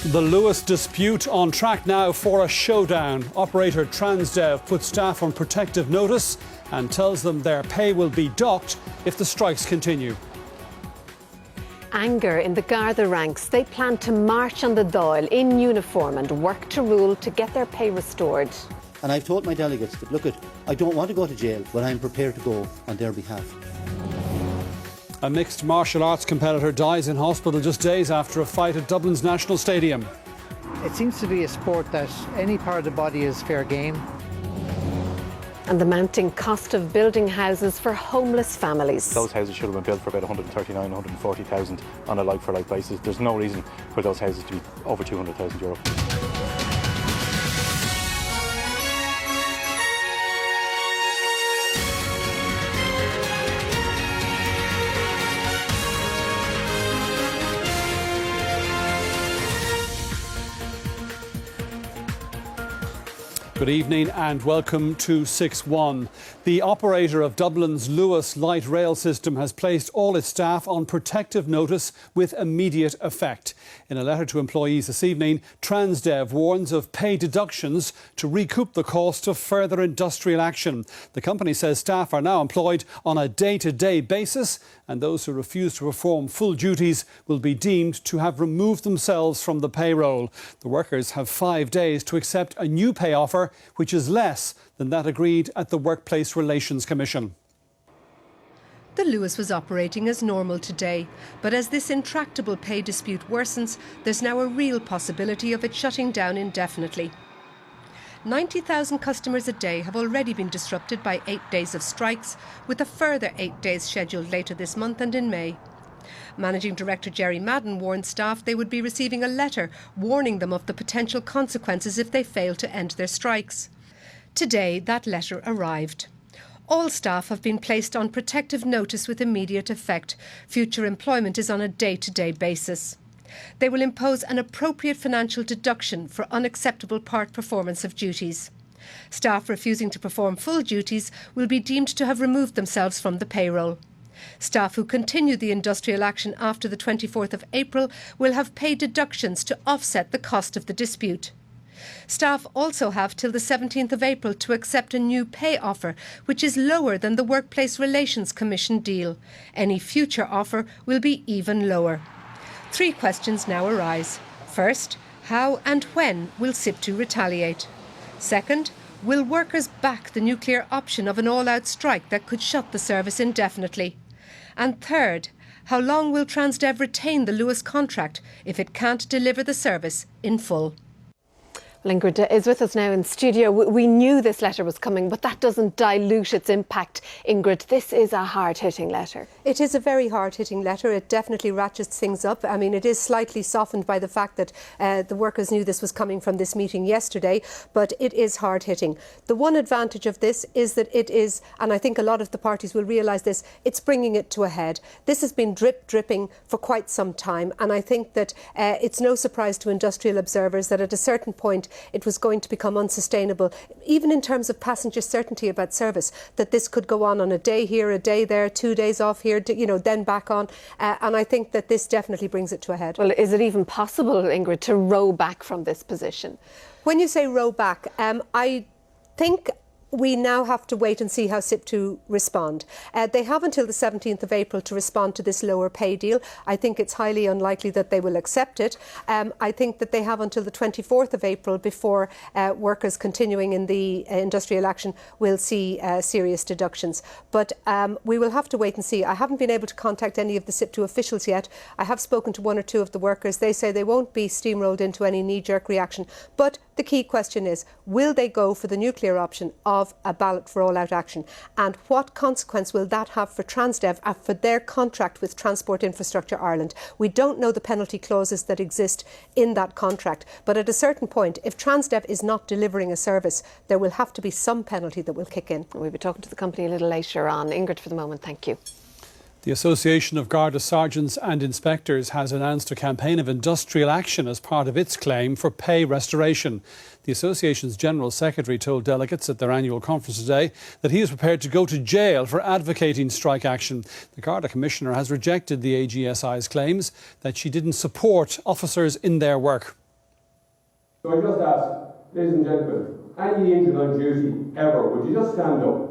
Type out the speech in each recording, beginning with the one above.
The Luas dispute on track now for a showdown. Operator Transdev puts staff on protective notice and tells them their pay will be docked if the strikes continue. Anger in the Garda ranks. They plan to march on the Dáil in uniform and work to rule to get their pay restored. And I've told my delegates that, look, I don't want to go to jail, but I'm prepared to go on their behalf. A mixed martial arts competitor dies in hospital just days after a fight at Dublin's National Stadium. It seems to be a sport that any part of the body is fair game. And the mounting cost of building houses for homeless families. Those houses should have been built for about 139, 140,000 on a like-for-like basis. There's no reason for those houses to be over €200,000. Good evening and welcome to 6-1. The operator of Dublin's Luas light rail system has placed all its staff on protective notice with immediate effect. In a letter to employees this evening, Transdev warns of pay deductions to recoup the cost of further industrial action. The company says staff are now employed on a day-to-day basis, and those who refuse to perform full duties will be deemed to have removed themselves from the payroll. The workers have 5 days to accept a new pay offer, which is less than that agreed at the Workplace Relations Commission. The Luas was operating as normal today, but as this intractable pay dispute worsens, there's now a real possibility of it shutting down indefinitely. 90,000 customers a day have already been disrupted by 8 days of strikes, with a further 8 days scheduled later this month and in May. Managing Director Jerry Madden warned staff they would be receiving a letter warning them of the potential consequences if they fail to end their strikes. Today, that letter arrived. All staff have been placed on protective notice with immediate effect. Future employment is on a day-to-day basis. They will impose an appropriate financial deduction for unacceptable part performance of duties. Staff refusing to perform full duties will be deemed to have removed themselves from the payroll. Staff who continue the industrial action after the 24th of April will have pay deductions to offset the cost of the dispute. Staff also have till the 17th of April to accept a new pay offer, which is lower than the Workplace Relations Commission deal. Any future offer will be even lower. 3 questions now arise. First, how and when will SIPTU retaliate? Second, will workers back the nuclear option of an all-out strike that could shut the service indefinitely? And third, how long will Transdev retain the Luas contract if it can't deliver the service in full? Ingrid is with us now in studio. We knew this letter was coming, but that doesn't dilute its impact. Ingrid, this is a hard-hitting letter. It is a very hard-hitting letter. It definitely ratchets things up. I mean, it is slightly softened by the fact that the workers knew this was coming from this meeting yesterday, but it is hard-hitting. The one advantage of this is that it is, and I think a lot of the parties will realise this, it's bringing it to a head. This has been dripping for quite some time, and I think that it's no surprise to industrial observers that at a certain point it was going to become unsustainable, even in terms of passenger certainty about service, that this could go on a day here, a day there, 2 days off here, then back on. And I think that this definitely brings it to a head. Well, is it even possible, Ingrid, to row back from this position? When you say row back, I think we now have to wait and see how SIPTU respond. They have until the 17th of April to respond to this lower pay deal. I think it's highly unlikely that they will accept it. I think that they have until the 24th of April before workers continuing in the industrial action will see serious deductions. But we will have to wait and see. I haven't been able to contact any of the SIPTU officials yet. I have spoken to 1 or 2 of the workers. They say they won't be steamrolled into any knee-jerk reaction. But the key question is, will they go for the nuclear option of a ballot for all-out action? And what consequence will that have for Transdev and for their contract with Transport Infrastructure Ireland? We don't know the penalty clauses that exist in that contract, but at a certain point, if Transdev is not delivering a service, there will have to be some penalty that will kick in. We'll be talking to the company a little later on. Ingrid, for the moment, thank you. The Association of Garda Sergeants and Inspectors has announced a campaign of industrial action as part of its claim for pay restoration. The association's General Secretary told delegates at their annual conference today that he is prepared to go to jail for advocating strike action. The Garda Commissioner has rejected the AGSI's claims that she didn't support officers in their work. So I just ask, ladies and gentlemen, any injured on duty ever, would you just stand up?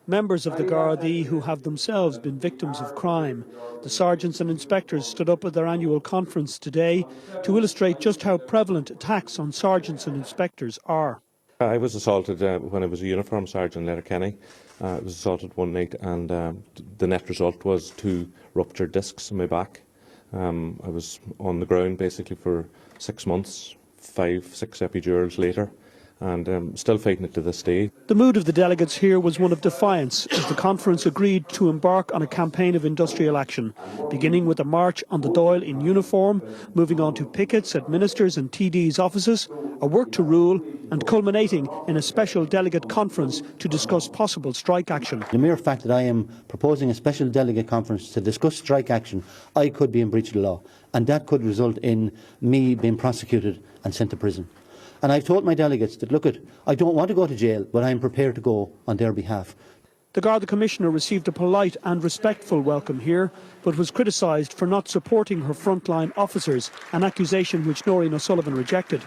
Members of the Gardaí who have themselves been victims of crime. The sergeants and inspectors stood up at their annual conference today to illustrate just how prevalent attacks on sergeants and inspectors are. I was assaulted when I was a uniform sergeant in Letterkenny. I was assaulted one night, and the net result was 2 ruptured discs in my back. I was on the ground basically for 6 months, 5-6 epidurals later, and still fighting it to this day. The mood of the delegates here was one of defiance as the conference agreed to embark on a campaign of industrial action, beginning with a march on the Dáil in uniform, moving on to pickets at ministers' and TDs' offices, a work to rule, and culminating in a special delegate conference to discuss possible strike action. The mere fact that I am proposing a special delegate conference to discuss strike action, I could be in breach of the law, and that could result in me being prosecuted and sent to prison. And I've told my delegates that, look, I don't want to go to jail, but I'm prepared to go on their behalf. The Garda Commissioner received a polite and respectful welcome here, but was criticised for not supporting her frontline officers, an accusation which Noreen O'Sullivan rejected.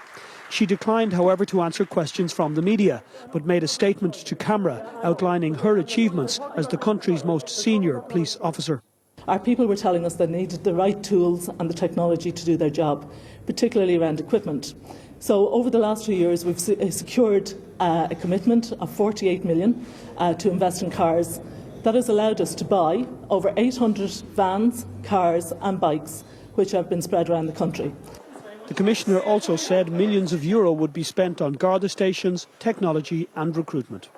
She declined, however, to answer questions from the media, but made a statement to camera outlining her achievements as the country's most senior police officer. Our people were telling us they needed the right tools and the technology to do their job, particularly around equipment. So over the last 2 years we've secured a commitment of 48 million to invest in cars. That has allowed us to buy over 800 vans, cars and bikes which have been spread around the country. The Commissioner also said millions of euro would be spent on Garda stations, technology and recruitment.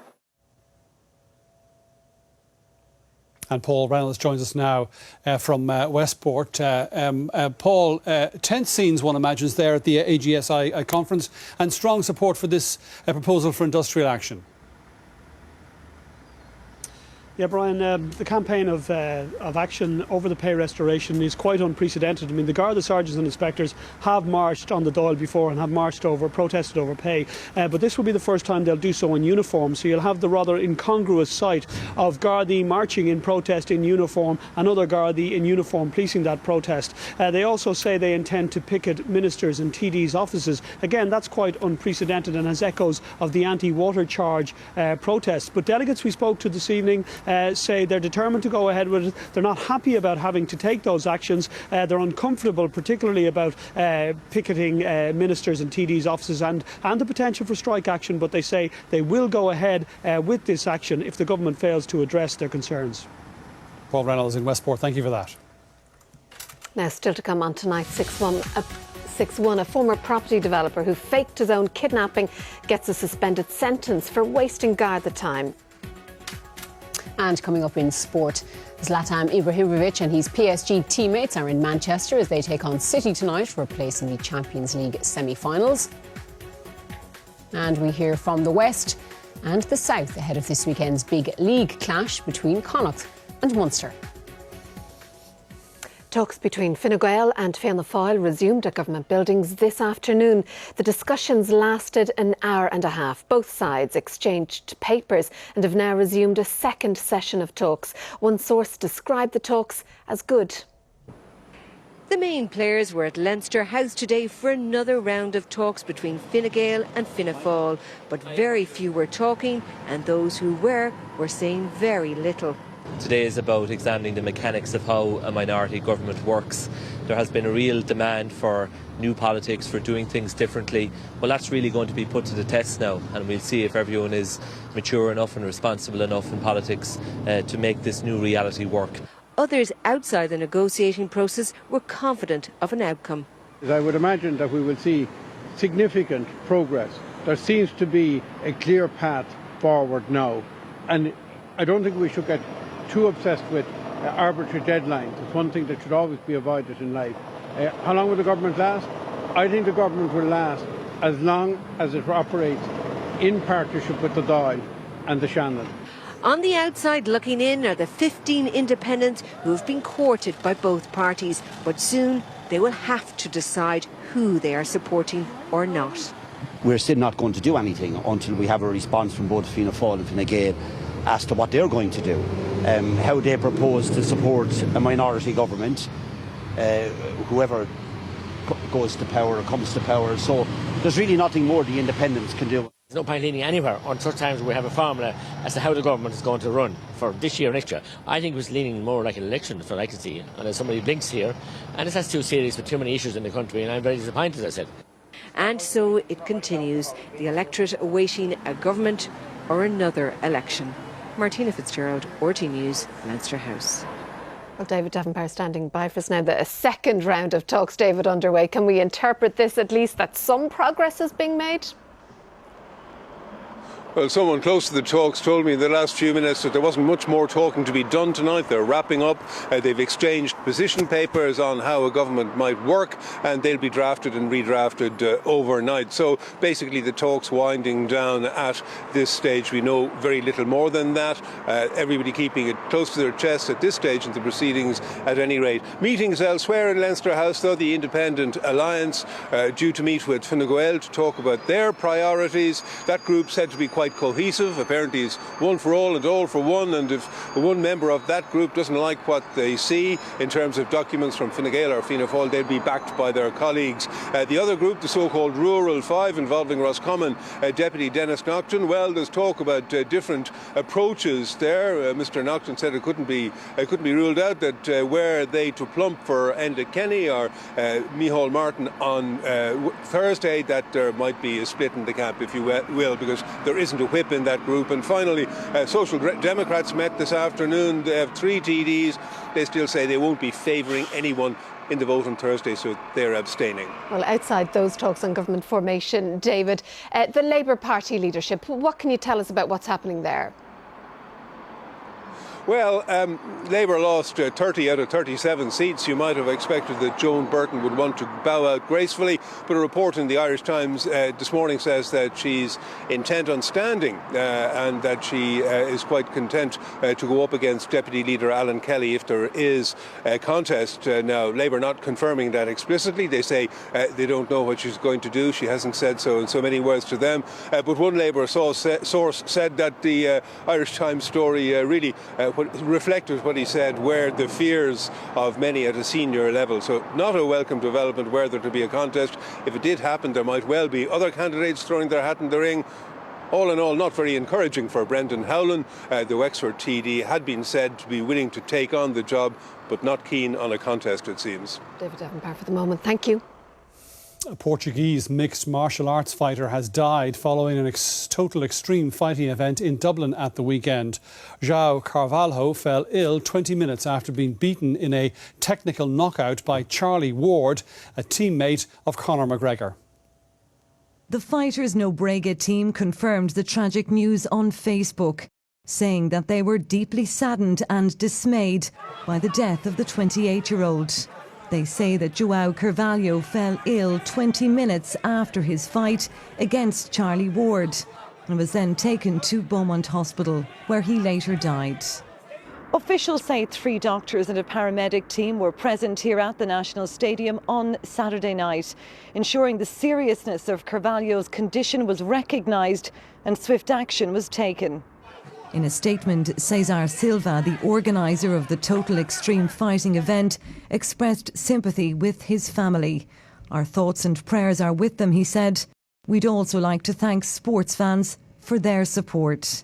And Paul Reynolds joins us now from Westport. Paul, tense scenes, one imagines, there at the AGSI conference, and strong support for this proposal for industrial action. Yeah, Brian, the campaign of action over the pay restoration is quite unprecedented. I mean, the Garda sergeants and inspectors have marched on the Dáil before and have protested over pay, but this will be the first time they'll do so in uniform, so you'll have the rather incongruous sight of Gardaí marching in protest in uniform and other Gardaí in uniform policing that protest. They also say they intend to picket ministers' and TDs' offices. Again, that's quite unprecedented and has echoes of the anti-water charge protests. But delegates we spoke to this evening say they're determined to go ahead with it. They're not happy about having to take those actions. They're uncomfortable, particularly about picketing ministers' and TDs' offices and the potential for strike action, but they say they will go ahead with this action if the government fails to address their concerns. Paul Reynolds in Westport, thank you for that. Now, still to come on tonight, 6-1, a former property developer who faked his own kidnapping gets a suspended sentence for wasting Garda time. And coming up in sport, Zlatan Ibrahimovic and his PSG teammates are in Manchester as they take on City tonight for a place in the Champions League semi-finals. And we hear from the West and the South ahead of this weekend's big league clash between Connacht and Munster. Talks between Fine Gael and Fianna Fáil resumed at government buildings this afternoon. The discussions lasted an hour and a half. Both sides exchanged papers and have now resumed a second session of talks. One source described the talks as good. The main players were at Leinster House today for another round of talks between Fine Gael and Fianna Fáil, but very few were talking, and those who were saying very little. Today is about examining the mechanics of how a minority government works. There has been a real demand for new politics, for doing things differently. Well, that's really going to be put to the test now, and we'll see if everyone is mature enough and responsible enough in politics to make this new reality work. Others outside the negotiating process were confident of an outcome. I would imagine that we will see significant progress. There seems to be a clear path forward now, and I don't think we should get too obsessed with arbitrary deadlines. It's one thing that should always be avoided in life. How long will the government last? I think the government will last as long as it operates in partnership with the Dáil and the Shannon. On the outside looking in are the 15 independents who have been courted by both parties, but soon they will have to decide who they are supporting or not. We're still not going to do anything until we have a response from both Fianna Fáil and Fine Gael as to what they're going to do, how they propose to support a minority government whoever goes to power or comes to power. So there's really nothing more the independents can do. There's no point leaning anywhere on such times we have a formula as to how the government is going to run for this year or next year. I think it was leaning more like an election, that's what I can see. And as somebody blinks here, and it's too serious with too many issues in the country, and I'm very disappointed, as I said. And so it continues, the electorate awaiting a government or another election. Martina Fitzgerald, RT News, Leinster House. Well, David Davenport standing by for us now. A second round of talks, David, underway. Can we interpret this at least that some progress is being made? Well, someone close to the talks told me in the last few minutes that there wasn't much more talking to be done tonight. They're wrapping up. They've exchanged position papers on how a government might work, and they'll be drafted and redrafted overnight. So basically the talks winding down at this stage. We know very little more than that. Everybody keeping it close to their chest at this stage in the proceedings at any rate. Meetings elsewhere in Leinster House, though. The Independent Alliance due to meet with Fine Gael to talk about their priorities. That group said to be quite cohesive. Apparently it's one for all and all for one, and if one member of that group doesn't like what they see in terms of documents from Fine Gael or Fianna Fáil, they'll be backed by their colleagues. The other group, the so-called Rural Five, involving Roscommon Deputy Dennis Naughton, well, there's talk about different approaches there. Mr. Naughton said it couldn't be ruled out that were they to plump for Enda Kenny or Micheál Martin on Thursday, that there might be a split in the camp, if you will, because there isn't a whip in that group. And finally, Social Democrats met this afternoon. They have 3 TDs. They still say they won't be favouring anyone in the vote on Thursday, so they're abstaining. Well, outside those talks on government formation, David, the Labour Party leadership, what can you tell us about what's happening there? Well, Labour lost 30 out of 37 seats. You might have expected that Joan Burton would want to bow out gracefully, but a report in the Irish Times this morning says that she's intent on standing and that she is quite content to go up against Deputy Leader Alan Kelly if there is a contest. Now, Labour not confirming that explicitly. They say they don't know what she's going to do. She hasn't said so in so many words to them. But one Labour source said that the Irish Times story really reflected what he said were the fears of many at a senior level. So not a welcome development were there to be a contest. If it did happen, there might well be other candidates throwing their hat in the ring. All in all, not very encouraging for Brendan Howlin. The Wexford TD had been said to be willing to take on the job, but not keen on a contest, it seems. David Davenport for the moment. Thank you. A Portuguese mixed martial arts fighter has died following an total extreme fighting event in Dublin at the weekend. João Carvalho fell ill 20 minutes after being beaten in a technical knockout by Charlie Ward, a teammate of Conor McGregor. The Fighters No Brega team confirmed the tragic news on Facebook, saying that they were deeply saddened and dismayed by the death of the 28-year-old. They say that João Carvalho fell ill 20 minutes after his fight against Charlie Ward and was then taken to Beaumont Hospital, where he later died. Officials say 3 doctors and a paramedic team were present here at the National Stadium on Saturday night, ensuring the seriousness of Carvalho's condition was recognised and swift action was taken. In a statement, Cesar Silva, the organiser of the Total Extreme Fighting event, expressed sympathy with his family. Our thoughts and prayers are with them, he said. We'd also like to thank sports fans for their support.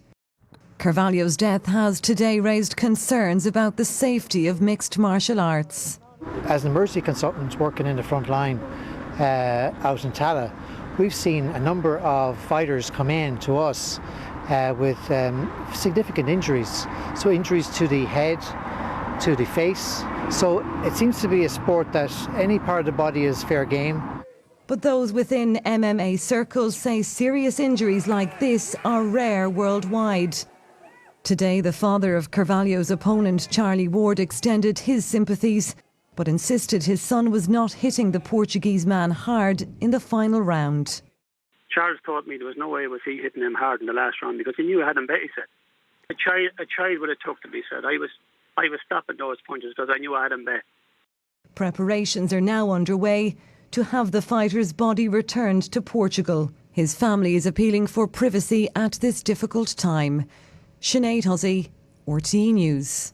Carvalho's death has today raised concerns about the safety of mixed martial arts. As an emergency consultant working in the front line out in Tala, we've seen a number of fighters come in to us with significant injuries. So injuries to the head, to the face. So it seems to be a sport that any part of the body is fair game. But those within MMA circles say serious injuries like this are rare worldwide. Today, the father of Carvalho's opponent, Charlie Ward, extended his sympathies, but insisted his son was not hitting the Portuguese man hard in the final round. Charles told me there was no way was he hitting him hard in the last round because he knew he had him bet, he said. A child would have took him, he said. I was stopping those punches because I knew I had him bet. Preparations are now underway to have the fighter's body returned to Portugal. His family is appealing for privacy at this difficult time. Sinead Hussey, RTE News.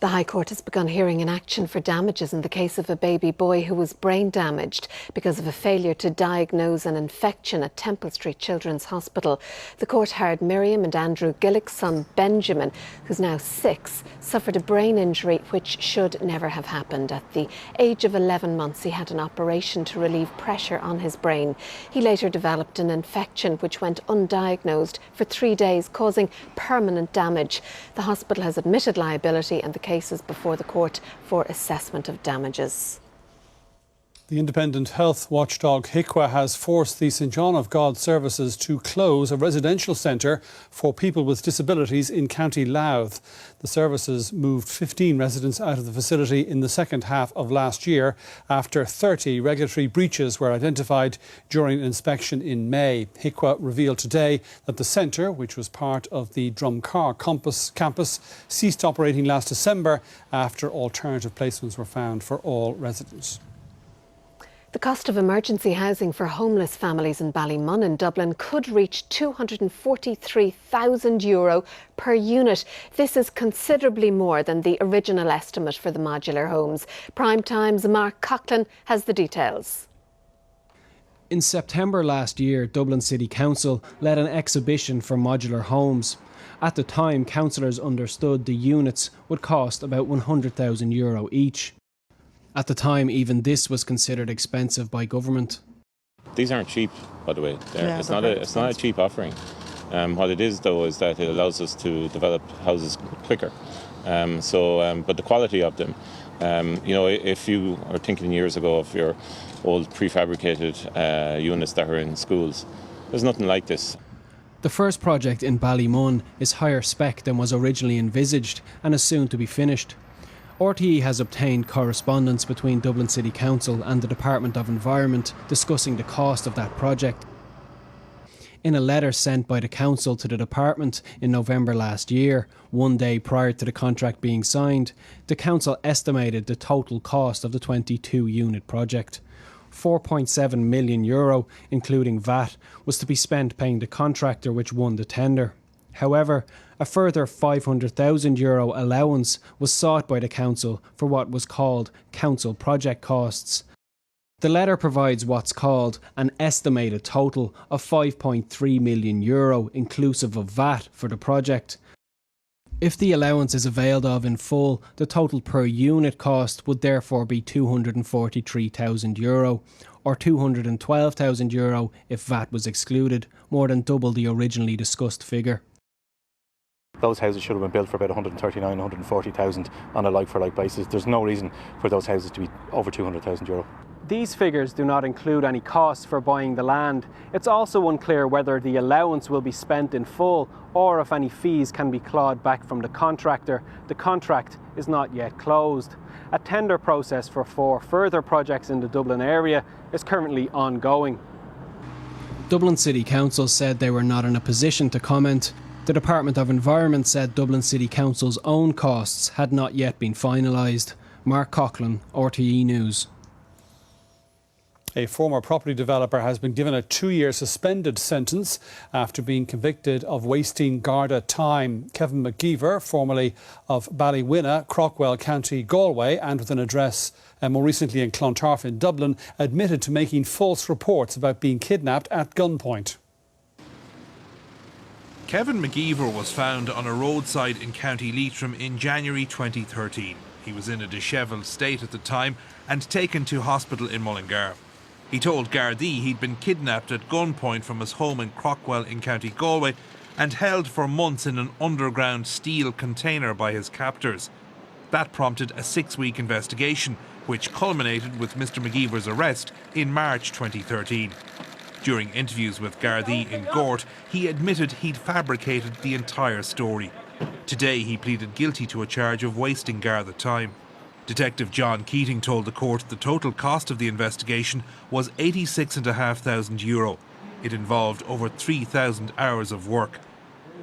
The High Court has begun hearing an action for damages in the case of a baby boy who was brain damaged because of a failure to diagnose an infection at Temple Street Children's Hospital. The court heard Miriam and Andrew Gillick's son Benjamin, who's now 6, suffered a brain injury which should never have happened. At the age of 11 months, he had an operation to relieve pressure on his brain. He later developed an infection which went undiagnosed for 3 days, causing permanent damage. The hospital has admitted liability and the cases before the court for assessment of damages. The independent health watchdog HIQA has forced the St John of God services to close a residential centre for people with disabilities in County Louth. The services moved 15 residents out of the facility in the second half of last year after 30 regulatory breaches were identified during an inspection in May. HIQA revealed today that the centre, which was part of the Drumcar campus, ceased operating last December after alternative placements were found for all residents. The cost of emergency housing for homeless families in Ballymun in Dublin could reach €243,000 per unit. This is considerably more than the original estimate for the modular homes. Prime Time's Mark Coughlin has the details. In September last year, Dublin City Council led an exhibition for modular homes. At the time, councillors understood the units would cost about €100,000 each. At the time, even this was considered expensive by government. These aren't cheap, by the way. It's not a cheap offering. What it is, though, is that it allows us to develop houses quicker. But the quality of them, if you are thinking years ago of your old prefabricated units that were in schools, there's nothing like this. The first project in Ballymun is higher spec than was originally envisaged and is soon to be finished. RTE has obtained correspondence between Dublin City Council and the Department of Environment discussing the cost of that project. In a letter sent by the Council to the Department in November last year, 1 day prior to the contract being signed, the Council estimated the total cost of the 22-unit project. €4.7 million, including VAT, was to be spent paying the contractor which won the tender. However, a further €500,000 allowance was sought by the Council for what was called Council project costs. The letter provides what's called an estimated total of €5.3 million inclusive of VAT for the project. If the allowance is availed of in full, the total per unit cost would therefore be €243,000 or €212,000 if VAT was excluded, more than double the originally discussed figure. Those houses should have been built for about 139, 140,000 on a like-for-like basis. There's no reason for those houses to be over €200,000. These figures do not include any costs for buying the land. It's also unclear whether the allowance will be spent in full or if any fees can be clawed back from the contractor. The contract is not yet closed. A tender process for 4 further projects in the Dublin area is currently ongoing. Dublin City Council said they were not in a position to comment. The Department of Environment said Dublin City Council's own costs had not yet been finalised. Mark Coughlin, RTE News. A former property developer has been given a 2-year suspended sentence after being convicted of wasting Garda time. Kevin McGeever, formerly of Ballywinna, Crockwell, County Galway, and with an address more recently in Clontarf in Dublin, admitted to making false reports about being kidnapped at gunpoint. Kevin McGeever was found on a roadside in County Leitrim in January 2013. He was in a dishevelled state at the time and taken to hospital in Mullingar. He told Gardaí he'd been kidnapped at gunpoint from his home in Crockwell in County Galway and held for months in an underground steel container by his captors. That prompted a 6-week investigation, which culminated with Mr McGeever's arrest in March 2013. During interviews with Gardaí in Gort, he admitted he'd fabricated the entire story. Today he pleaded guilty to a charge of wasting Garda time. Detective John Keating told the court the total cost of the investigation was €86,500. It involved over 3,000 hours of work.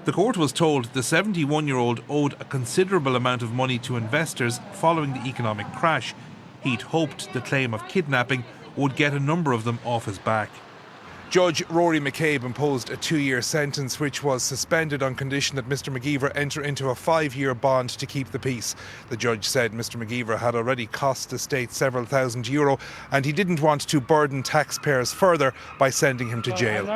The court was told the 71-year-old owed a considerable amount of money to investors following the economic crash. He'd hoped the claim of kidnapping would get a number of them off his back. Judge Rory McCabe imposed a 2-year sentence, which was suspended on condition that Mr McGeever enter into a 5-year bond to keep the peace. The judge said Mr McGeever had already cost the state several thousand euro, and he didn't want to burden taxpayers further by sending him to jail.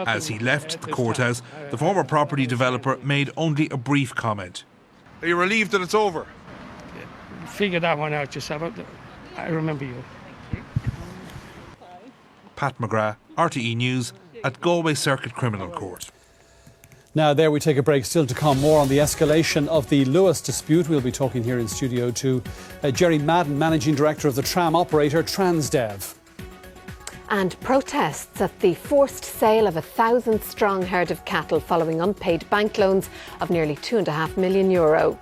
As he left the courthouse, the former property developer made only a brief comment. Are you relieved that it's over? Figure that one out yourself. I remember you. Pat McGrath, RTE News, at Galway Circuit Criminal Court. Now, there we take a break. Still to come, more on the escalation of the Luas dispute. We'll be talking here in studio to Jerry Madden, Managing Director of the tram operator Transdev. And protests at the forced sale of a 1,000-strong herd of cattle following unpaid bank loans of nearly €2.5 million.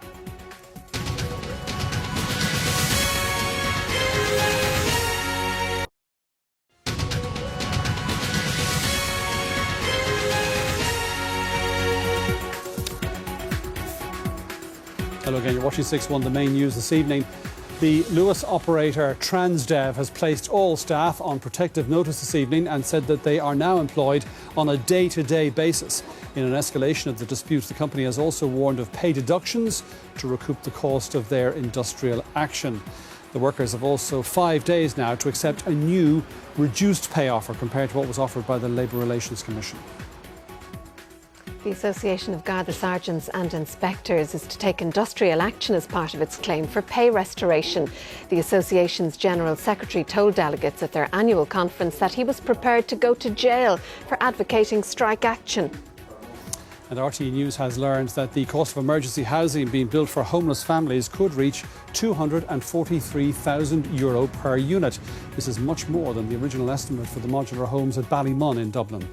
Hello again, you're watching 6-1, the main news this evening. The Luas operator Transdev has placed all staff on protective notice this evening and said that they are now employed on a day-to-day basis. In an escalation of the dispute, the company has also warned of pay deductions to recoup the cost of their industrial action. The workers have also 5 days now to accept a new reduced pay offer compared to what was offered by the Labour Relations Commission. The Association of Garda Sergeants and Inspectors is to take industrial action as part of its claim for pay restoration. The association's General Secretary told delegates at their annual conference that he was prepared to go to jail for advocating strike action. And RTE News has learned that the cost of emergency housing being built for homeless families could reach €243,000 per unit. This is much more than the original estimate for the modular homes at Ballymun in Dublin.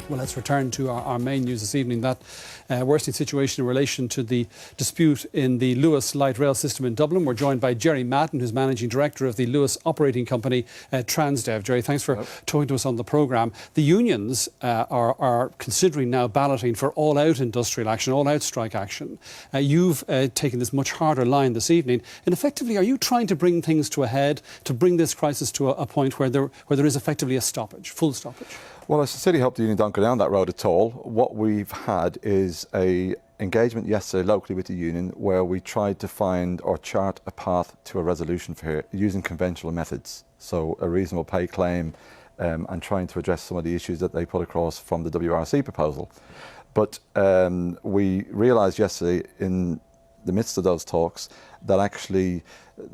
Well, let's return to our main news this evening, that worsening situation in relation to the dispute in the Luas light rail system in Dublin. We're joined by Jerry Madden, who's Managing Director of the Luas operating company Transdev. Jerry, thanks for talking to us on the programme. The unions are considering now balloting for all-out industrial action, all-out strike action. You've taken this much harder line this evening. And effectively, are you trying to bring things to a head, to bring this crisis to a point where there is effectively a stoppage, full stoppage? Well, I sincerely hope the union don't go down that road at all. What we've had is an engagement yesterday locally with the union where we tried to find or chart a path to a resolution for here using conventional methods. So a reasonable pay claim and trying to address some of the issues that they put across from the WRC proposal. But we realised yesterday in the midst of those talks that actually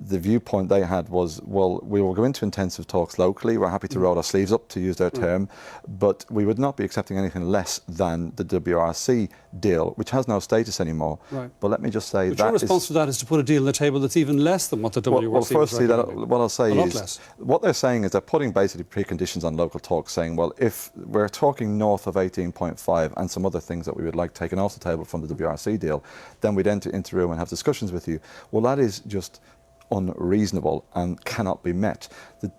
the viewpoint they had was, well, we will go into intensive talks locally. We're happy to roll our sleeves up, to use their term, but we would not be accepting anything less than the WRC deal, which has no status anymore. Right. But let me just say but your response to that is to put a deal on the table that's even less than what the WRC well, firstly, what I'll say is, less. What they're saying is they're putting basically preconditions on local talks, saying, well, if we're talking north of 18.5 and some other things that we would like taken off the table from the WRC deal, then we'd enter into the room and have discussions with you. Well, that is just unreasonable and cannot be met.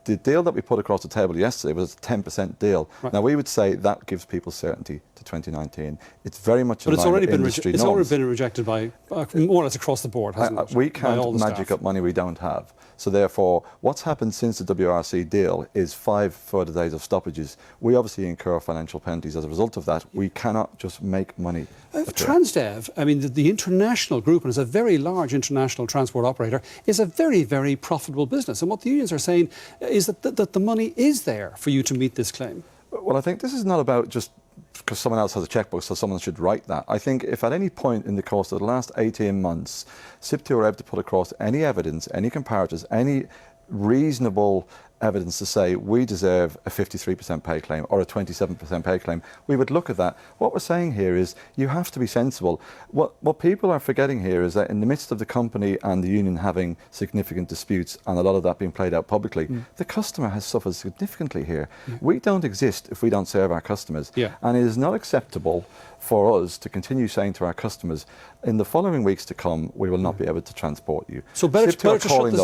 The deal that we put across the table yesterday was a 10% deal. Right. Now, we would say that gives people certainty to 2019. It's very much in line with industry norms. It's already been rejected by more or less across the board, hasn't it? We can't magic up money we don't have. So therefore, what's happened since the WRC deal is 5 further days of stoppages. We obviously incur financial penalties as a result of that. We cannot just make money. Transdev, I mean, the international group, and it's a very large international transport operator, is a very, very profitable business. And what the unions are saying is that the money is there for you to meet this claim. Well, I think this is not about just because someone else has a checkbook, so someone should write that. I think if at any point in the course of the last 18 months, SIPTU are able to put across any evidence, any comparators, any reasonable evidence to say we deserve a 53% pay claim or a 27% pay claim, we would look at that. What we're saying here is you have to be sensible. What people are forgetting here is that in the midst of the company and the union having significant disputes and a lot of that being played out publicly, the customer has suffered significantly here. We don't exist if we don't serve our customers. And it is not acceptable for us to continue saying to our customers, In the following weeks to come, we will not be able to transport you. So better to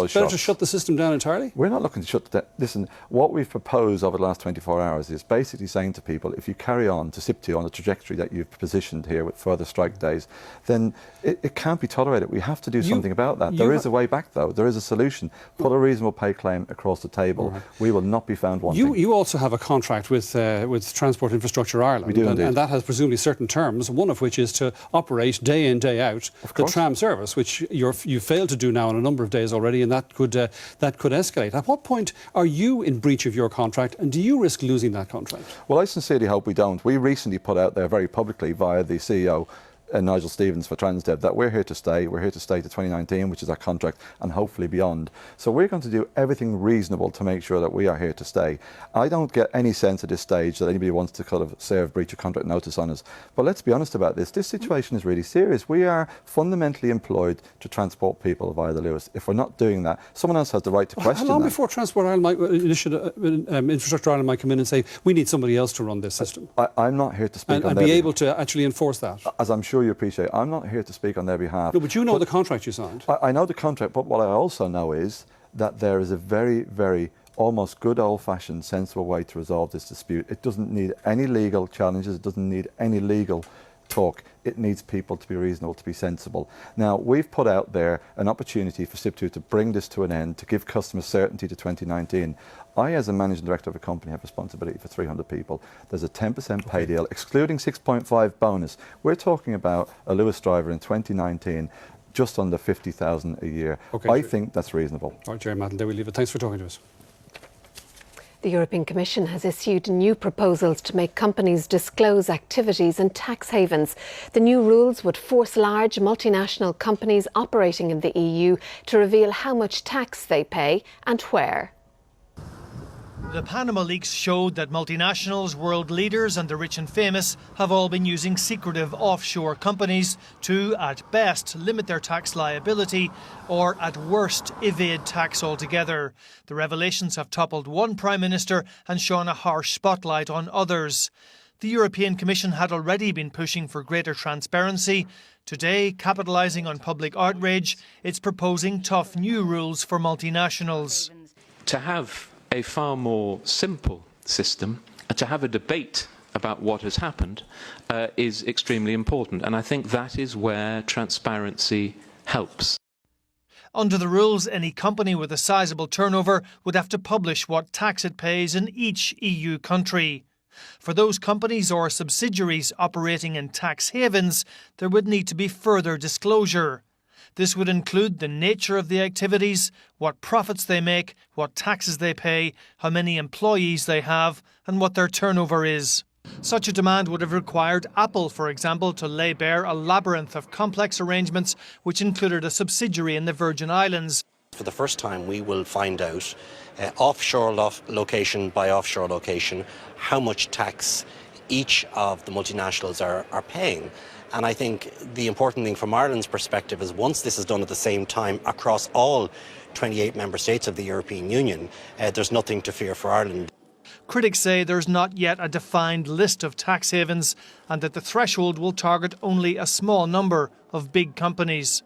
shots. shut the system down entirely? We're not looking to shut the... Listen, what we've proposed over the last 24 hours is basically saying to people, if you carry on to SIP2 on the trajectory that you've positioned here with further strike days, then it can't be tolerated. We have to do something about that. There is a way back, though. There is a solution. Put a reasonable pay claim across the table. Right. We will not be found wanting. You also have a contract with Transport Infrastructure Ireland. We do indeed. And that has presumably certain terms, one of which is to operate day in, day out the tram service, which you failed to do now on a number of days already, and that could escalate. At what point are you in breach of your contract, and do you risk losing that contract? Well, I sincerely hope we don't. We recently put out there very publicly via the CEO, Nigel Stevens for Transdev, that we're here to stay. We're here to stay to 2019, which is our contract, and hopefully beyond. So we're going to do everything reasonable to make sure that we are here to stay. I don't get any sense at this stage that anybody wants to kind of serve breach of contract notice on us. But let's be honest about this. This situation is really serious. We are fundamentally employed to transport people via the Luas. If we're not doing that, someone else has the right to question that. How long before Transport Ireland Infrastructure Ireland might come in and say, we need somebody else to run this system? I'm not here to speak on their behalf. And be able to actually enforce that? As I'm sure you appreciate, I'm not here to speak on their behalf. No, but you know the contract you signed. I know the contract, but what I also know is that there is a very, very almost good old-fashioned, sensible way to resolve this dispute. It doesn't need any legal challenges. It doesn't need any legal talk. It needs people to be reasonable, to be sensible. Now, we've put out there an opportunity for SIP2 to bring this to an end, to give customers certainty to 2019. I, as a managing director of a company, have responsibility for 300 people. There's a 10% pay deal, excluding 6.5 bonus. We're talking about a Luas driver in 2019, just under 50,000 a year. I think that's reasonable. All right, Jerry Madden, there we leave it. Thanks for talking to us. The European Commission has issued new proposals to make companies disclose activities in tax havens. The new rules would force large multinational companies operating in the EU to reveal how much tax they pay and where. The Panama leaks showed that multinationals, world leaders and the rich and famous have all been using secretive offshore companies to, at best, limit their tax liability or, at worst, evade tax altogether. The revelations have toppled one Prime Minister and shone a harsh spotlight on others. The European Commission had already been pushing for greater transparency. Today, capitalising on public outrage, it's proposing tough new rules for multinationals. To have a far more simple system, to have a debate about what has happened is extremely important, and I think that is where transparency helps. Under the rules, any company with a sizable turnover would have to publish what tax it pays in each EU country. For those companies or subsidiaries operating in tax havens, there would need to be further disclosure. This would include the nature of the activities, what profits they make, what taxes they pay, how many employees they have, and what their turnover is. Such a demand would have required Apple, for example, to lay bare a labyrinth of complex arrangements which included a subsidiary in the Virgin Islands. For the first time, we will find out, offshore location by offshore location, how much tax each of the multinationals are paying. And I think the important thing from Ireland's perspective is once this is done at the same time across all 28 member states of the European Union, there's nothing to fear for Ireland. Critics say there's not yet a defined list of tax havens and that the threshold will target only a small number of big companies.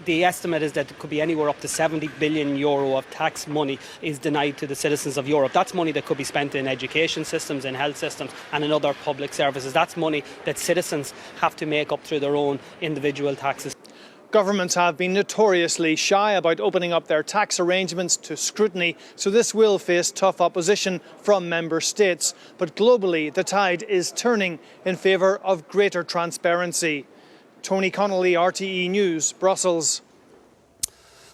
The estimate is that it could be anywhere up to €70 billion of tax money is denied to the citizens of Europe. That's money that could be spent in education systems, in health systems and in other public services. That's money that citizens have to make up through their own individual taxes. Governments have been notoriously shy about opening up their tax arrangements to scrutiny, so this will face tough opposition from member states. But globally, the tide is turning in favour of greater transparency. Tony Connolly, RTE News, Brussels.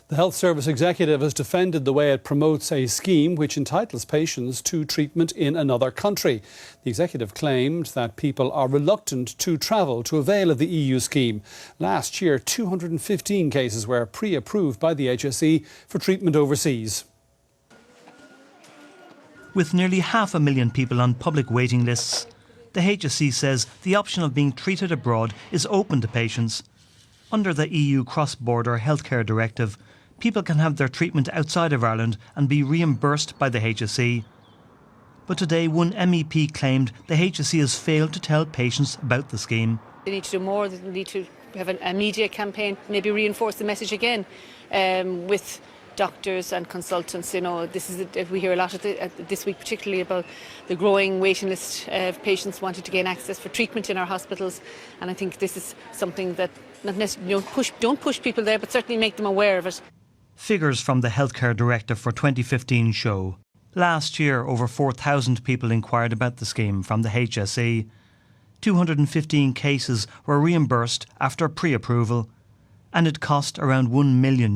The Health Service Executive has defended the way it promotes a scheme which entitles patients to treatment in another country. The Executive claimed that people are reluctant to travel to avail of the EU scheme. Last year, 215 cases were pre-approved by the HSE for treatment overseas. With nearly 500,000 people on public waiting lists, the HSE says the option of being treated abroad is open to patients. Under the EU Cross-Border Healthcare Directive, people can have their treatment outside of Ireland and be reimbursed by the HSE. But today, one MEP claimed the HSE has failed to tell patients about the scheme. They need to do more, they need to we have a media campaign, maybe reinforce the message again with doctors and consultants. You know, we hear a lot this week, particularly about the growing waiting list of patients wanting to gain access for treatment in our hospitals, and I think this is something that not necessarily don't push people there, but certainly make them aware of it. Figures from the Healthcare Directive for 2015 show last year over 4,000 people inquired about the scheme from the HSE. 215 cases were reimbursed after pre-approval, and it cost around €1 million.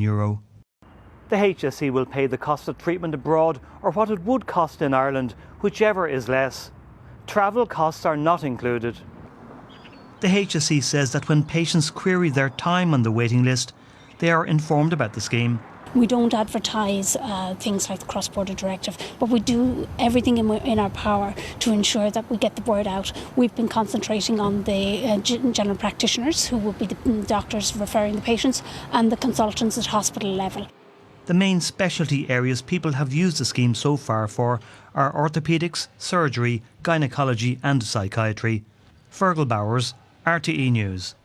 The HSE will pay the cost of treatment abroad or what it would cost in Ireland, whichever is less. Travel costs are not included. The HSE says that when patients query their time on the waiting list, they are informed about the scheme. We don't advertise things like the cross-border directive, but we do everything in our power to ensure that we get the word out. We've been concentrating on the general practitioners, who will be the doctors referring the patients, and the consultants at hospital level. The main specialty areas people have used the scheme so far for are orthopaedics, surgery, gynaecology and psychiatry. Fergal Bowers, RTE News.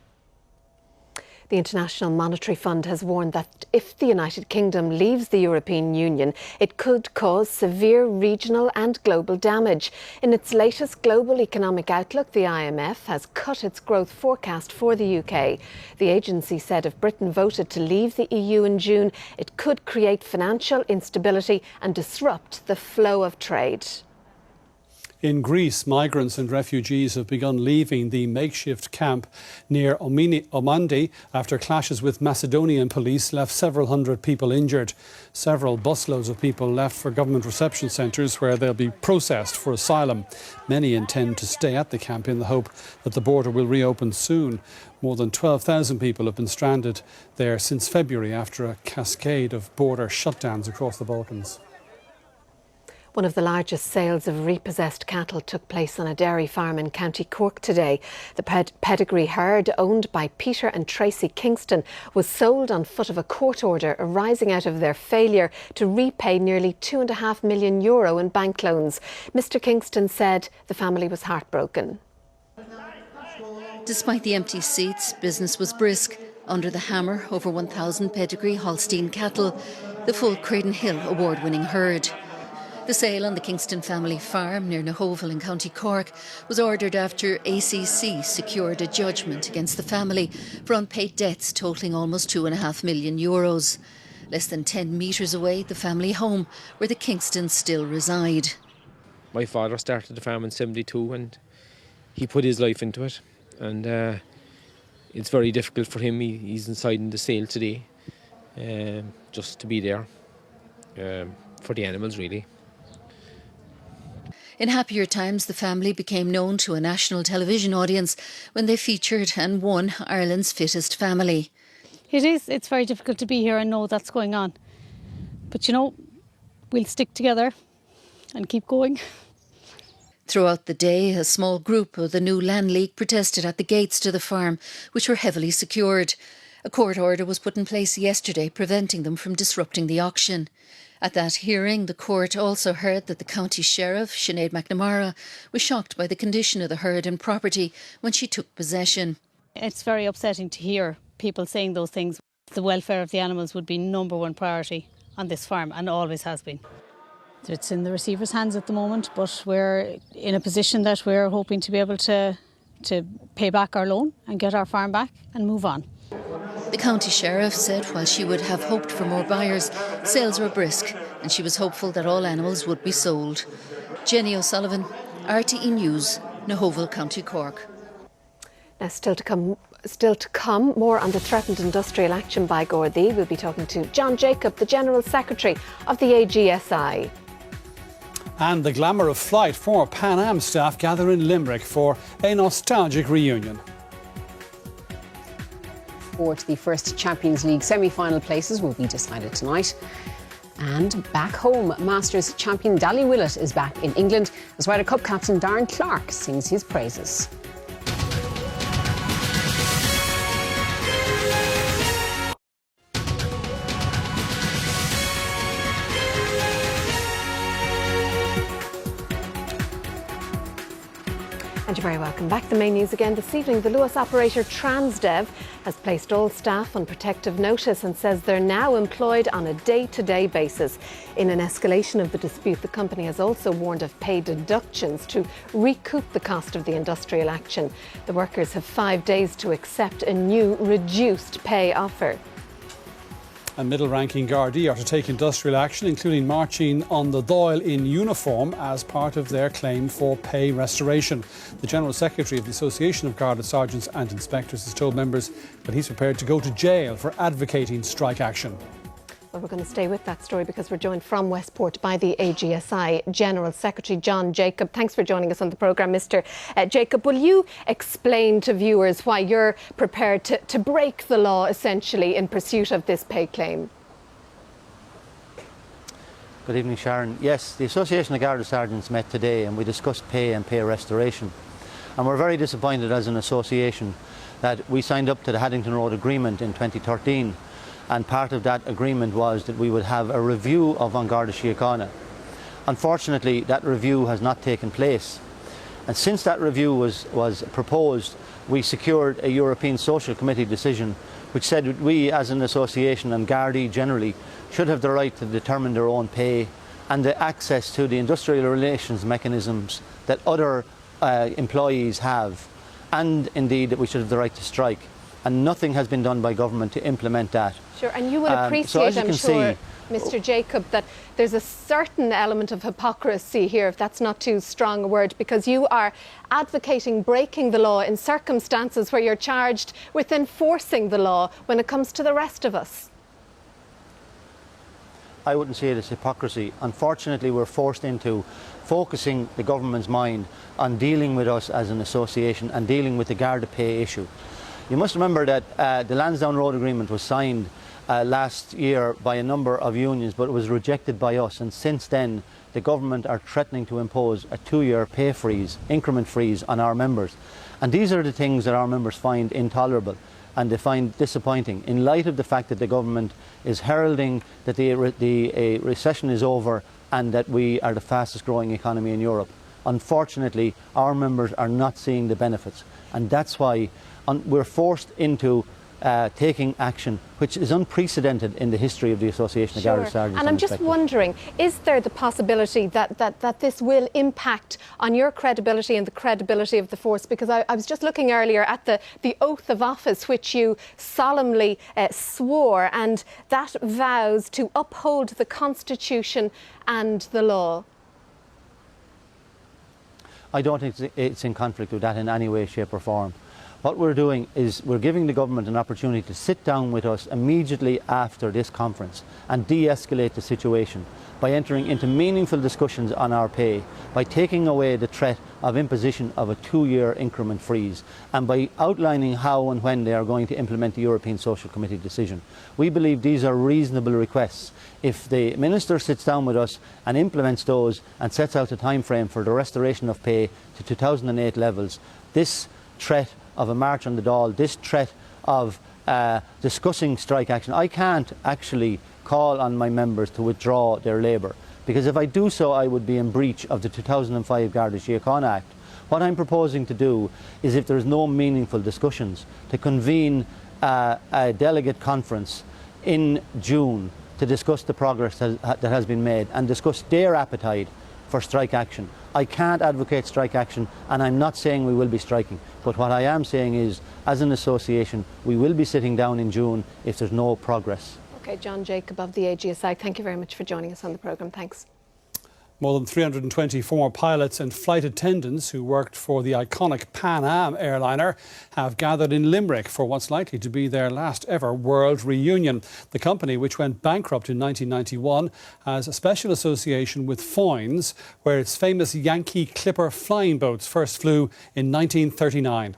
The International Monetary Fund has warned that if the United Kingdom leaves the European Union, it could cause severe regional and global damage. In its latest Global Economic Outlook, the IMF has cut its growth forecast for the UK. The agency said if Britain voted to leave the EU in June, it could create financial instability and disrupt the flow of trade. In Greece, migrants and refugees have begun leaving the makeshift camp near Omandi after clashes with Macedonian police left several hundred people injured. Several busloads of people left for government reception centres where they'll be processed for asylum. Many intend to stay at the camp in the hope that the border will reopen soon. More than 12,000 people have been stranded there since February after a cascade of border shutdowns across the Balkans. One of the largest sales of repossessed cattle took place on a dairy farm in County Cork today. The pedigree herd, owned by Peter and Tracy Kingston, was sold on foot of a court order arising out of their failure to repay nearly €2.5 million in bank loans. Mr. Kingston said the family was heartbroken. Despite the empty seats, business was brisk. Under the hammer, over 1,000 pedigree Holstein cattle, the full Creighton Hill award-winning herd. The sale on the Kingston family farm near Nahoval in County Cork was ordered after ACC secured a judgment against the family for unpaid debts totalling almost €2.5 million. Less than 10 metres away, the family home where the Kingstons still reside. My father started the farm in '72 and he put his life into it, and it's very difficult for him. He's inside in the sale today, just to be there for the animals, really. In happier times, the family became known to a national television audience when they featured and won Ireland's Fittest Family. It's very difficult to be here and know that's going on. But, you know, we'll stick together and keep going. Throughout the day, a small group of the New Land League protested at the gates to the farm, which were heavily secured. A court order was put in place yesterday, preventing them from disrupting the auction. At that hearing, the court also heard that the county sheriff, Sinead McNamara, was shocked by the condition of the herd and property when she took possession. It's very upsetting to hear people saying those things. The welfare of the animals would be number one priority on this farm, and always has been. It's in the receiver's hands at the moment, but we're in a position that we're hoping to be able to pay back our loan and get our farm back and move on. The county sheriff said while she would have hoped for more buyers, sales were brisk and she was hopeful that all animals would be sold. Jenny O'Sullivan, RTE News, Nahoval, County Cork. Now, still to come, more on the threatened industrial action by Gardaí. We'll be talking to John Jacob, the General Secretary of the AGSI. And the glamour of flight, former Pan Am staff gather in Limerick for a nostalgic reunion. The first Champions League semi-final places will be decided tonight. And back home, Masters champion Dali Willett is back in England as Ryder Cup captain Darren Clarke sings his praises. And you're very welcome back. The main news again this evening. The Luas operator Transdev has placed all staff on protective notice and says they're now employed on a day-to-day basis. In an escalation of the dispute, the company has also warned of pay deductions to recoup the cost of the industrial action. The workers have 5 days to accept a new reduced pay offer. And middle-ranking Gardaí are to take industrial action, including marching on the Dáil in uniform as part of their claim for pay restoration. The General Secretary of the Association of Garda Sergeants and Inspectors has told members that he's prepared to go to jail for advocating strike action. Well, we're going to stay with that story because we're joined from Westport by the AGSI General Secretary John Jacob. Thanks for joining us on the programme, Mr. Jacob. Will you explain to viewers why you're prepared to break the law, essentially, in pursuit of this pay claim? Good evening, Sharon. Yes, the Association of Garda Sergeants met today and we discussed pay and pay restoration. And we're very disappointed as an association that we signed up to the Haddington Road Agreement in 2013. And part of that agreement was that we would have a review of An Garda Síochána. Unfortunately, that review has not taken place. And since that review was proposed, we secured a European Social Committee decision which said that we as an association and Gardaí generally should have the right to determine their own pay and the access to the industrial relations mechanisms that other employees have, and indeed that we should have the right to strike. And nothing has been done by government to implement that. Sure, and you will appreciate, I'm sure, Mr. Jacob, that there's a certain element of hypocrisy here, if that's not too strong a word, because you are advocating breaking the law in circumstances where you're charged with enforcing the law when it comes to the rest of us. I wouldn't say it as hypocrisy. Unfortunately, we're forced into focusing the government's mind on dealing with us as an association and dealing with the Garda pay issue. You must remember that the Lansdowne Road Agreement was signed last year by a number of unions, but it was rejected by us, and since then the government are threatening to impose a 2-year pay freeze, increment freeze on our members. And these are the things that our members find intolerable and they find disappointing in light of the fact that the government is heralding that the recession is over and that we are the fastest growing economy in Europe. Unfortunately, our members are not seeing the benefits, and that's why we're forced into taking action which is unprecedented in the history of the Association of Garda Sergeants. And I'm just wondering, is there the possibility that this will impact on your credibility and the credibility of the force? Because I was just looking earlier at the oath of office which you solemnly swore, and that vows to uphold the Constitution and the law. I don't think it's in conflict with that in any way, shape or form. What we're doing is we're giving the government an opportunity to sit down with us immediately after this conference and de-escalate the situation by entering into meaningful discussions on our pay, by taking away the threat of imposition of a 2-year increment freeze, and by outlining how and when they are going to implement the European Social Committee decision. We believe these are reasonable requests. If the Minister sits down with us and implements those and sets out a time frame for the restoration of pay to 2008 levels, this threat of a march on the Dáil, this threat of discussing strike action, I can't actually call on my members to withdraw their labour, because if I do so I would be in breach of the 2005 Garda Síochána Act. What I'm proposing to do is, if there's no meaningful discussions, to convene a delegate conference in June to discuss the progress that has been made and discuss their appetite for strike action. I can't advocate strike action, and I'm not saying we will be striking, but what I am saying is, as an association, we will be sitting down in June if there's no progress. Okay, John Jacob of the AGSI, thank you very much for joining us on the programme. Thanks. More than 320 former pilots and flight attendants who worked for the iconic Pan Am airliner have gathered in Limerick for what's likely to be their last ever world reunion. The company, which went bankrupt in 1991, has a special association with Foynes, where its famous Yankee Clipper flying boats first flew in 1939.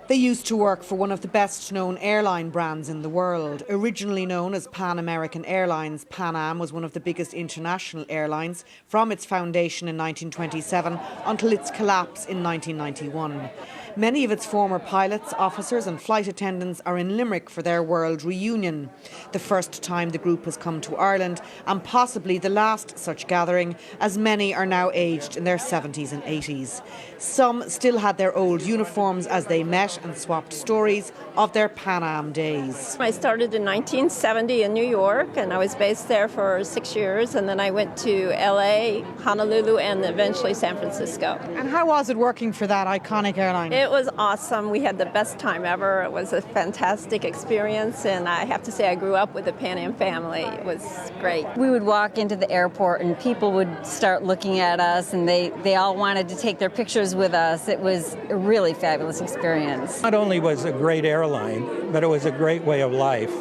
They used to work for one of the best-known airline brands in the world. Originally known as Pan American Airlines, Pan Am was one of the biggest international airlines from its foundation in 1927 until its collapse in 1991. Many of its former pilots, officers and flight attendants are in Limerick for their world reunion. The first time the group has come to Ireland and possibly the last such gathering, as many are now aged in their 70s and 80s. Some still had their old uniforms as they met and swapped stories of their Pan Am days. I started in 1970 in New York and I was based there for 6 years, and then I went to LA, Honolulu and eventually San Francisco. And how was it working for that iconic airline? It was awesome. We had the best time ever. It was a fantastic experience, and I have to say I grew up with the Pan Am family. It was great. We would walk into the airport and people would start looking at us, and they all wanted to take their pictures with us. It was a really fabulous experience. Not only was it a great airline, but it was a great way of life.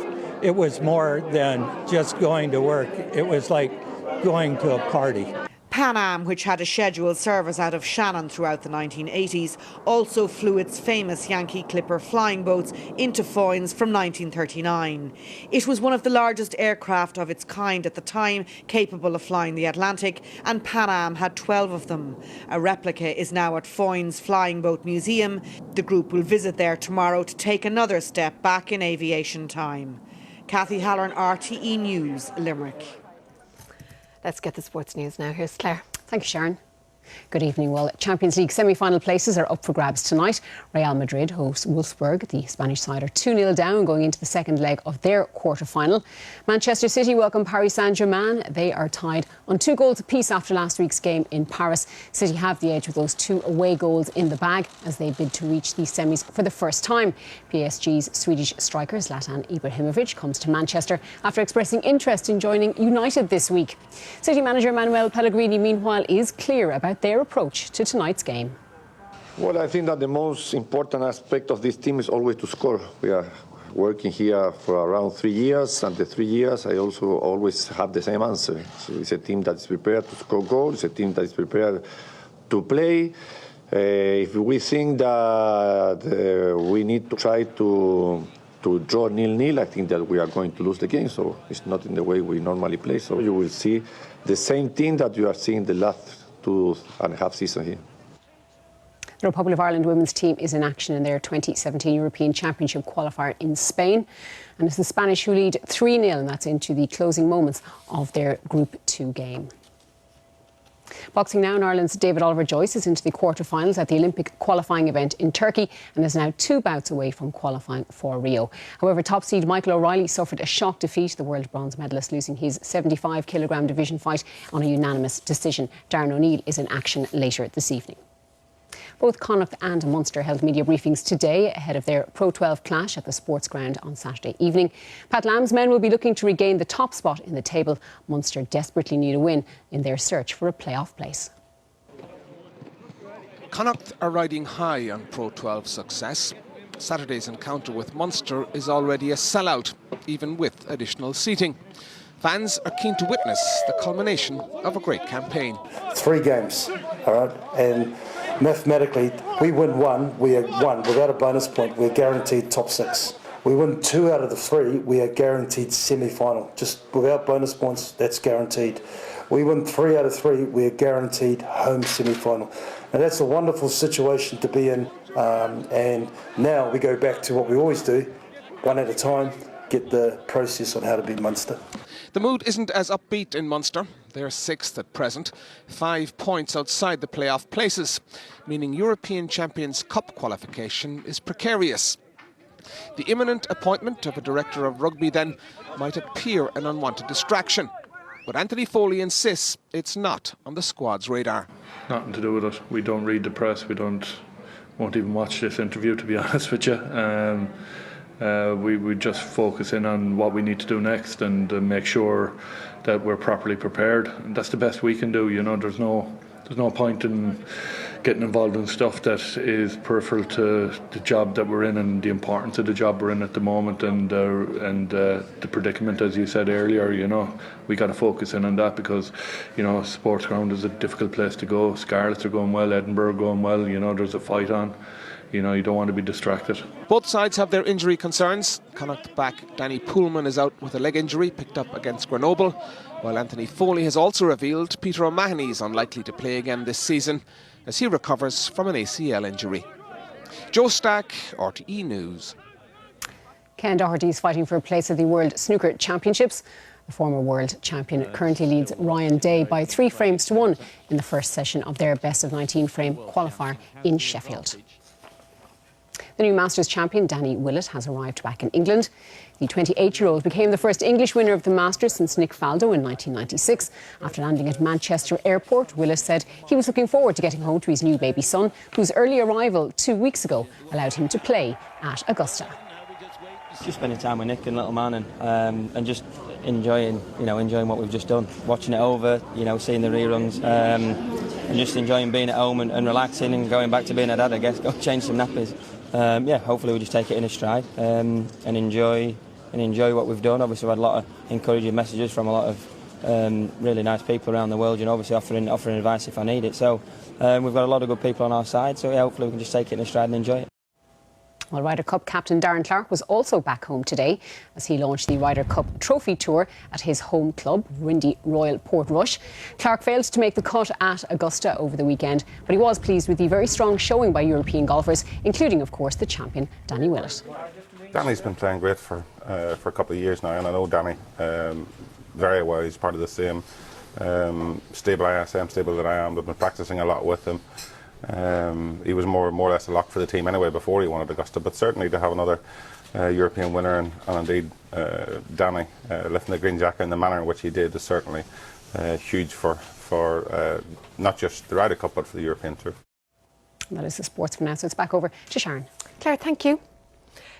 It was more than just going to work. It was like going to a party. Pan Am, which had a scheduled service out of Shannon throughout the 1980s, also flew its famous Yankee Clipper flying boats into Foynes from 1939. It was one of the largest aircraft of its kind at the time, capable of flying the Atlantic, and Pan Am had 12 of them. A replica is now at Foynes Flying Boat Museum. The group will visit there tomorrow to take another step back in aviation time. Kathy Halloran, RTE News, Limerick. Let's get the sports news now. Here's Claire. Thank you, Sharon. Good evening. Well, Champions League semi-final places are up for grabs tonight. Real Madrid host Wolfsburg. The Spanish side are 2-0 down going into the second leg of their quarter-final. Manchester City welcome Paris Saint-Germain. They are tied on 2 goals apiece after last week's game in Paris. City have the edge with those 2 away goals in the bag as they bid to reach the semis for the first time. PSG's Swedish striker Zlatan Ibrahimovic comes to Manchester after expressing interest in joining United this week. City manager Manuel Pellegrini, meanwhile, is clear about their approach to tonight's game. Well, I think that the most important aspect of this team is always to score. We are working here for around 3 years, and the 3 years I also always have the same answer. So it's a team that is prepared to score goals, a team that is prepared to play. If we think that we need to try to draw 0-0, I think that we are going to lose the game, so it's not in the way we normally play. So you will see the same team that you are seeing the last 2.5 seasons here. The Republic of Ireland women's team is in action in their 2017 European Championship qualifier in Spain. And it's the Spanish who lead 3-0, and that's into the closing moments of their Group 2 game. Boxing now, in Ireland's David Oliver Joyce is into the quarter-finals at the Olympic qualifying event in Turkey and is now 2 bouts away from qualifying for Rio. However, top seed Michael O'Reilly suffered a shock defeat, the world bronze medalist losing his 75-kilogram division fight on a unanimous decision. Darren O'Neill is in action later this evening. Both Connacht and Munster held media briefings today ahead of their Pro 12 clash at the sports ground on Saturday evening. Pat Lamb's men will be looking to regain the top spot in the table. Munster desperately need a win in their search for a playoff place. Connacht are riding high on Pro 12 success. Saturday's encounter with Munster is already a sellout, even with additional seating. Fans are keen to witness the culmination of a great campaign. 3 games, all right, and mathematically, we win 1, we are 1 without a bonus point, we're guaranteed top 6. We win 2 out of the 3, we are guaranteed semi-final. Just without bonus points, that's guaranteed. We win 3 out of 3, we are guaranteed home semi-final. And that's a wonderful situation to be in. And now we go back to what we always do, 1 at a time, get the process on how to beat Munster. The mood isn't as upbeat in Munster. They're 6th at present, 5 points outside the playoff places, meaning European Champions Cup qualification is precarious. The imminent appointment of a director of rugby then might appear an unwanted distraction. But Anthony Foley insists it's not on the squad's radar. Nothing to do with it. We don't read the press. We won't even watch this interview, to be honest with you. We just focus in on what we need to do next and make sure that we're properly prepared. And that's the best we can do. You know, there's no point in getting involved in stuff that is peripheral to the job that we're in and the importance of the job we're in at the moment and the predicament, as you said earlier. You know, we got to focus in on that because, you know, sports ground is a difficult place to go. Scarlets are going well, Edinburgh going well. You know, there's a fight on. You know, you don't want to be distracted. Both sides have their injury concerns. Connacht back Danny Poolman is out with a leg injury picked up against Grenoble, while Anthony Foley has also revealed Peter O'Mahony is unlikely to play again this season as he recovers from an ACL injury. Joe Stack, RTE News. Ken Doherty is fighting for a place at the World Snooker Championships. The former world champion currently leads Ryan Day by 3 frames to 1 in the first session of their best-of-19 frame qualifier in Sheffield. The new Masters champion, Danny Willett, has arrived back in England. The 28-year-old became the first English winner of the Masters since Nick Faldo in 1996. After landing at Manchester Airport, Willett said he was looking forward to getting home to his new baby son, whose early arrival 2 weeks ago allowed him to play at Augusta. Just spending time with Nick and little man, and just enjoying what we've just done, watching it over, seeing the reruns, and just enjoying being at home and relaxing and going back to being a dad, I guess. Go change some nappies. Hopefully we'll just take it in a stride and enjoy what we've done. Obviously, we've had a lot of encouraging messages from a lot of really nice people around the world, obviously offering advice if I need it. So we've got a lot of good people on our side, so hopefully we can just take it in a stride and enjoy it. Well, Ryder Cup captain Darren Clarke was also back home today as he launched the Ryder Cup Trophy Tour at his home club, Windy Royal Portrush. Clarke failed to make the cut at Augusta over the weekend, but he was pleased with the very strong showing by European golfers, including, of course, the champion, Danny Willett. Danny's been playing great for a couple of years now, and I know Danny very well. He's part of the same stable that I am. We've been practicing a lot with him. He was more or less a lock for the team anyway before he won at Augusta, but certainly to have another European winner and indeed Danny lifting the green jacket in the manner in which he did is certainly huge for not just the Ryder Cup but for the European Tour. That is the sports for now, so it's back over to Sharon. Claire, thank you.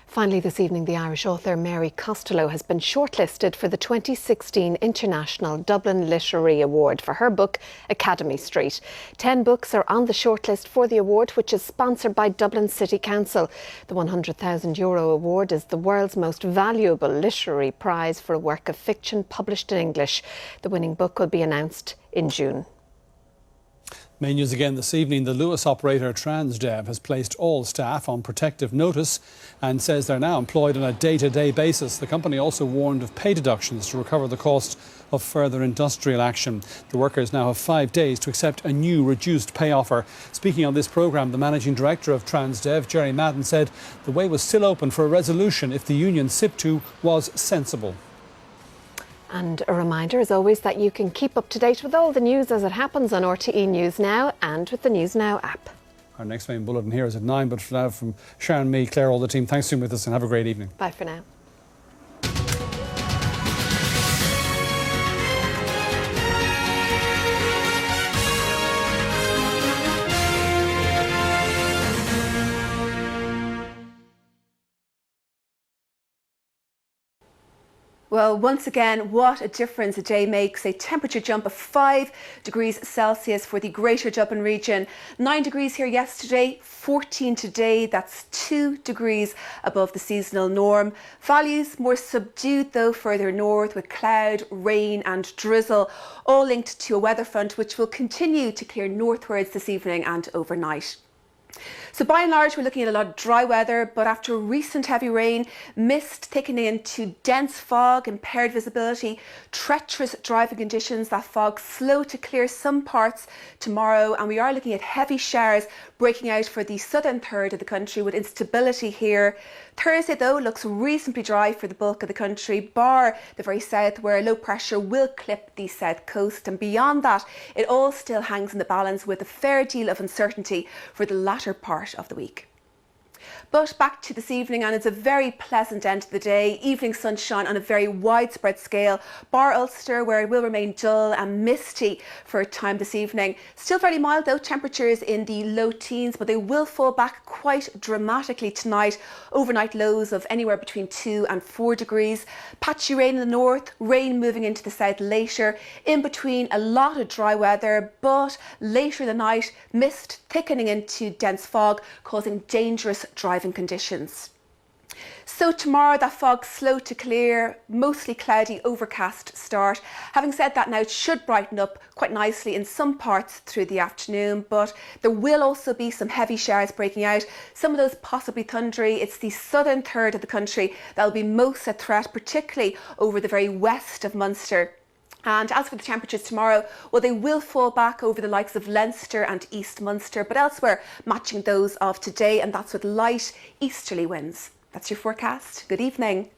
Finally this evening, the Irish author Mary Costello has been shortlisted for the 2016 International Dublin Literary Award for her book Academy Street. 10 books are on the shortlist for the award, which is sponsored by Dublin City Council. The €100,000 award is the world's most valuable literary prize for a work of fiction published in English. The winning book will be announced in June. Main news again this evening. The Luas operator Transdev has placed all staff on protective notice and says they're now employed on a day-to-day basis. The company also warned of pay deductions to recover the cost of further industrial action. The workers now have 5 days to accept a new reduced pay offer. Speaking on this programme, the managing director of Transdev, Jerry Madden, said the way was still open for a resolution if the union SIPTU was sensible. And a reminder, as always, that you can keep up to date with all the news as it happens on RTE News Now and with the News Now app. Our next main bulletin here is at 9, but for now, from Sharon, me, Claire, all the team, thanks for being with us and have a great evening. Bye for now. Well, once again, what a difference a day makes. A temperature jump of 5 degrees Celsius for the Greater Dublin region. 9 degrees here yesterday, 14 today. That's 2 degrees above the seasonal norm. Values more subdued though further north with cloud, rain and drizzle, all linked to a weather front which will continue to clear northwards this evening and overnight. So by and large, we're looking at a lot of dry weather, but after recent heavy rain, mist thickening into dense fog, impaired visibility, treacherous driving conditions, that fog slow to clear some parts tomorrow, and we are looking at heavy showers breaking out for the southern third of the country with instability here. Thursday though looks reasonably dry for the bulk of the country, bar the very south where low pressure will clip the south coast, and beyond that it all still hangs in the balance with a fair deal of uncertainty for the latter part of the week. But back to this evening, and it's a very pleasant end to the day. Evening sunshine on a very widespread scale, bar Ulster where it will remain dull and misty for a time this evening. Still fairly mild though, temperatures in the low teens, but they will fall back quite dramatically tonight. Overnight lows of anywhere between 2 and 4 degrees. Patchy rain in the north, rain moving into the south later. In between, a lot of dry weather, but later in the night, mist thickening into dense fog, causing dangerous driving conditions. So tomorrow, that fog slow to clear, mostly cloudy, overcast start. Having said that, now it should brighten up quite nicely in some parts through the afternoon, but there will also be some heavy showers breaking out, some of those possibly thundery. It's the southern third of the country that will be most at threat, particularly over the very west of Munster. And as for the temperatures tomorrow, well, they will fall back over the likes of Leinster and East Munster, but elsewhere matching those of today, and that's with light easterly winds. That's your forecast. Good evening.